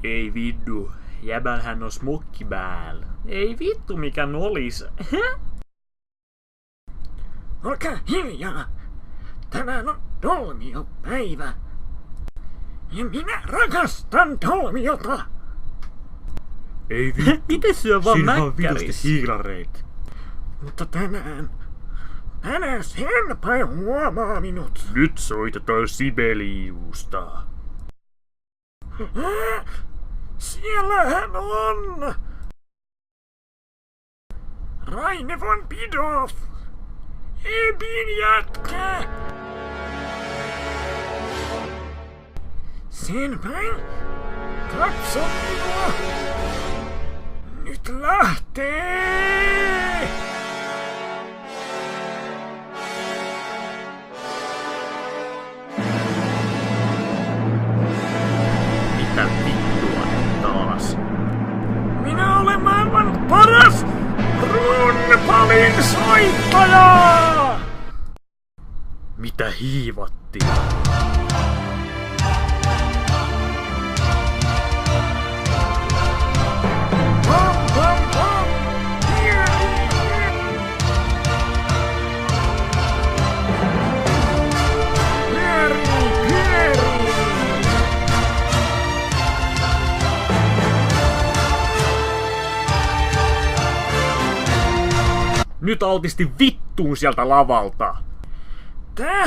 Ei viddu, jäbälhän on smokki päällä. Ei vittu mikä nolis. Olkaa hiljaa. Tänään on Dolmio-päivä. Ja minä rakastan Dolmiota. Ei vittu. Miten syö vaan Siinä on mäkkäris? vitusti hiilareita. Mutta tänään senpai huomaa minut. Nyt soitetaan Sibeliusta. Siellä hän on! Raine von Bidoff! Ebin jätkä! Senpai, katso minua! Nyt lähtee! Mitä vittua taas? Minä olen maailman paras ruunpalin soittaja! Mitä hiivatti? Pom, pom, pom! Pyörii! Pyörii, pyörii! Nyt altisti vittuun sieltä lavalta. Tää